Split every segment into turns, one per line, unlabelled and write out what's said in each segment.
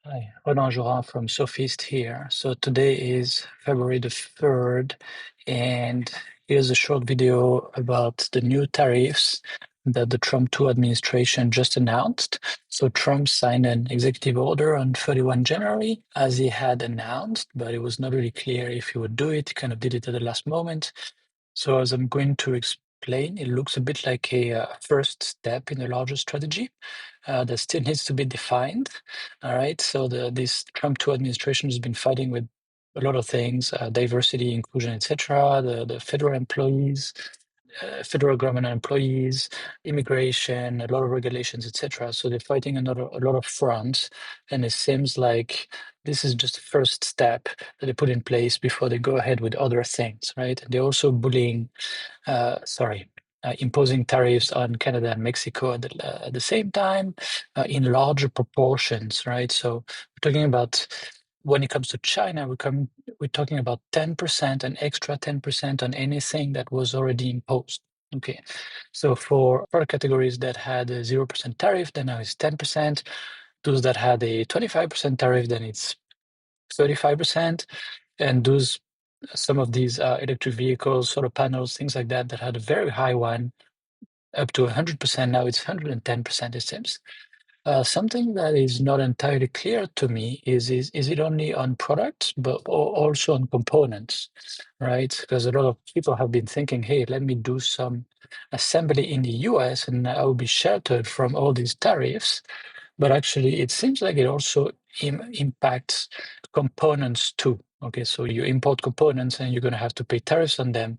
Hi, Roland Jorin from Sofeast here. So today is February the 3rd, and here's a short video about the new tariffs that the Trump 2 administration just announced. So Trump signed an executive order on 31 January, as he had announced, but it was not really clear if he would do it. He kind of did it at the last moment. So as I'm going to explain, it looks a bit like a first step in a larger strategy that still needs to be defined. All right. So this Trump 2 administration has been fighting with a lot of things, diversity, inclusion, etc. The federal employees, federal government employees, immigration, a lot of regulations, etc. So they're fighting a lot of fronts, and it seems like this is just the first step that they put in place before they go ahead with other things, right? They're also imposing tariffs on Canada and Mexico at the same time in larger proportions, right? So we're talking about when it comes to China, we're talking about 10%, an extra 10% on anything that was already imposed. Okay, so for product categories that had a 0% tariff, then now it's 10%. Those that had a 25% tariff, then it's 35%. And those some of these electric vehicles, solar panels, things like that, that had a very high one, up to 100%. Now it's 110%, it seems. Something that is not entirely clear to me is it only on products, but also on components, right? Because a lot of people have been thinking, hey, let me do some assembly in the US and I will be sheltered from all these tariffs. But actually, it seems like it also impacts components too. Okay, so you import components and you're going to have to pay tariffs on them.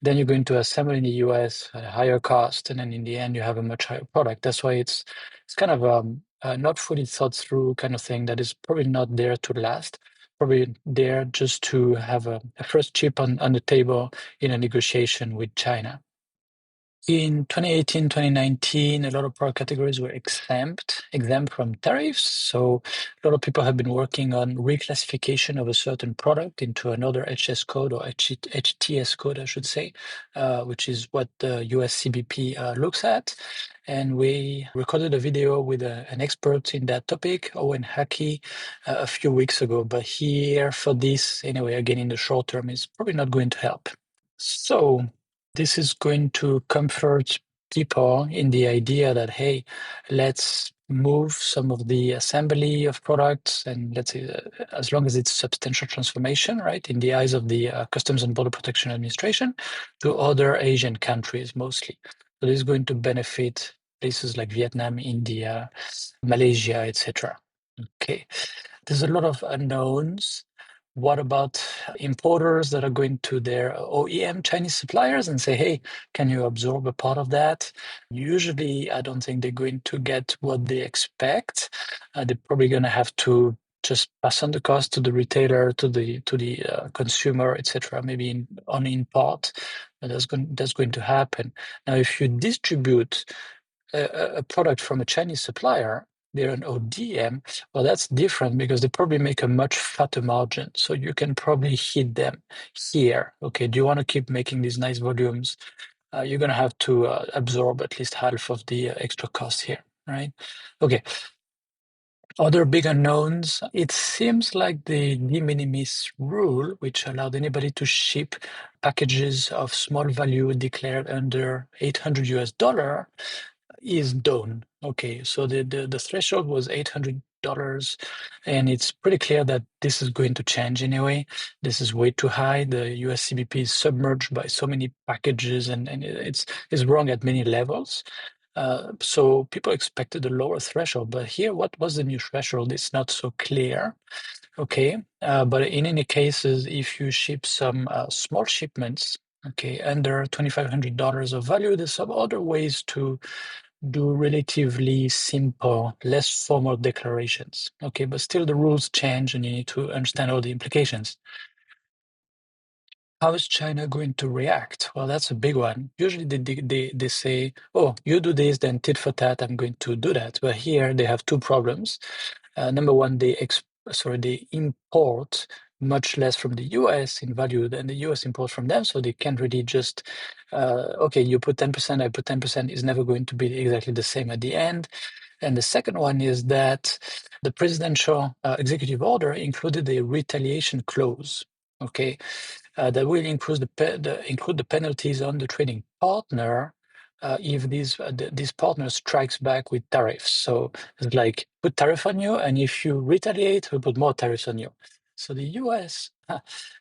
Then you're going to assemble in the US at a higher cost, and then in the end, you have a much higher product. That's why it's kind of not fully thought through kind of thing that is probably not there to last. Probably there just to have a first chip on the table in a negotiation with China. In 2018, 2019, a lot of product categories were exempt from tariffs. So a lot of people have been working on reclassification of a certain product into another HS code or HTS code, I should say, which is what the US CBP looks at. And we recorded a video with an expert in that topic, Owen Hackey, a few weeks ago. But here for this, anyway, again, in the short term, is probably not going to help. So this is going to comfort people in the idea that, hey, let's move some of the assembly of products, and let's say, as long as it's substantial transformation, right, in the eyes of the Customs and Border Protection Administration, to other Asian countries mostly. So this is going to benefit places like Vietnam, India, Malaysia, etc. Okay, there's a lot of unknowns. What about importers that are going to their OEM Chinese suppliers and say, hey, can you absorb a part of that? Usually, I don't think they're going to get what they expect. They're probably going to have to just pass on the cost to the retailer, to the consumer, etc. Maybe only in part. But that's going to happen. Now, if you distribute a product from a Chinese supplier, they're an ODM, well, that's different because they probably make a much fatter margin. So you can probably hit them here. Okay, do you want to keep making these nice volumes? You're going to have to absorb at least half of the extra cost here, right? Okay. Other big unknowns, it seems like the de minimis rule, which allowed anybody to ship packages of small value declared under 800 US dollar, is done. Okay, so the threshold was $800, and it's pretty clear that this is going to change anyway. This is way too high. The US CBP is submerged by so many packages, and it's wrong at many levels. So people expected a lower threshold, but here, what was the new threshold? It's not so clear. Okay, but in any cases, if you ship some small shipments, okay, under $2,500 of value, there's some other ways to do relatively simple, less formal declarations. Okay, but still the rules change and you need to understand all the implications. How is China going to react? Well, that's a big one. Usually they say, oh, you do this, then tit for tat, I'm going to do that. But here they have two problems. Number one, they import much less from the US in value than the US imports from them. So they can't really just, okay, you put 10%, I put 10%, is never going to be exactly the same at the end. And the second one is that the presidential executive order included a retaliation clause. Okay, that will include the penalties on the trading partner if this partner strikes back with tariffs. So it's like put tariff on you, and if you retaliate, we put more tariffs on you. So the US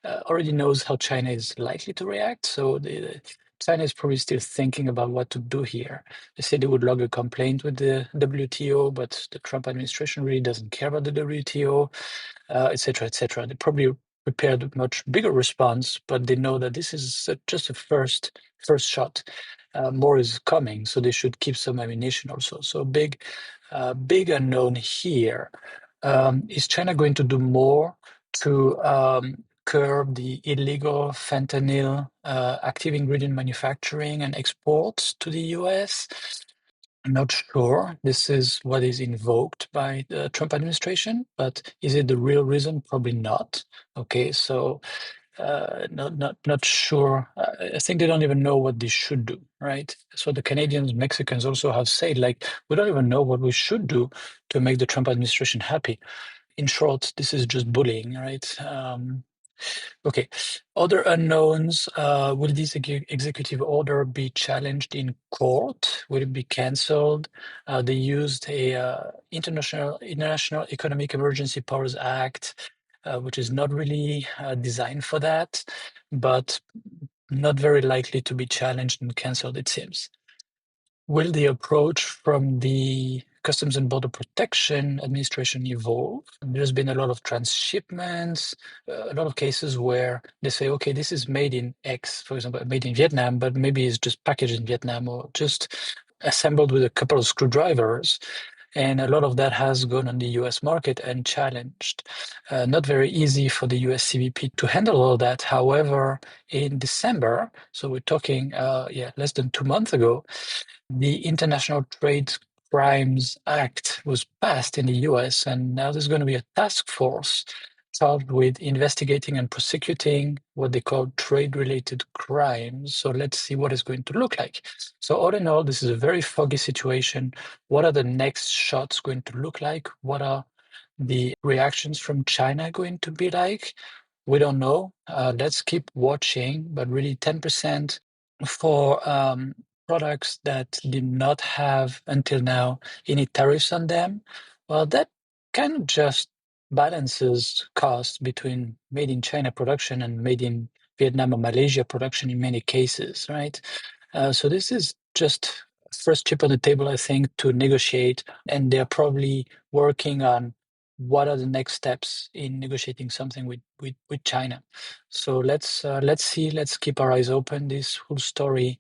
already knows how China is likely to react. So China is probably still thinking about what to do here. They said they would log a complaint with the WTO, but the Trump administration really doesn't care about the WTO, et cetera, et cetera. They probably prepared a much bigger response, but they know that this is just a first shot. More is coming, so they should keep some ammunition also. So big unknown here. Is China going to do more to curb the illegal fentanyl active ingredient manufacturing and exports to the US? I'm not sure this is what is invoked by the Trump administration, but is it the real reason? Probably not. Okay, so not sure. I think they don't even know what they should do, right? So the Canadians, Mexicans also have said, like, we don't even know what we should do to make the Trump administration happy. In short, this is just bullying, right? Okay. Other unknowns. Will this executive order be challenged in court? Will it be cancelled? They used a International Economic Emergency Powers Act, which is not really designed for that, but not very likely to be challenged and cancelled, it seems. Will the approach from the Customs and Border Protection Administration evolve? There's been a lot of transshipments, a lot of cases where they say, okay, this is made in X, for example, made in Vietnam, but maybe it's just packaged in Vietnam or just assembled with a couple of screwdrivers. And a lot of that has gone on the US market and challenged. Not very easy for the US CBP to handle all that. However, in December, so we're talking less than 2 months ago, the International Trade Crimes Act was passed in the US, and now there's going to be a task force charged with investigating and prosecuting what they call trade-related crimes. So let's see what it's going to look like. So all in all, this is a very foggy situation. What are the next shots going to look like? What are the reactions from China going to be like? We don't know. Let's keep watching, but really 10% for products that did not have until now any tariffs on them. Well, that kind of just balances cost between made in China production and made in Vietnam or Malaysia production in many cases, right? So this is just first chip on the table, I think, to negotiate, and they're probably working on what are the next steps in negotiating something with China. So let's see, let's keep our eyes open. This whole story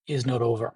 is not over.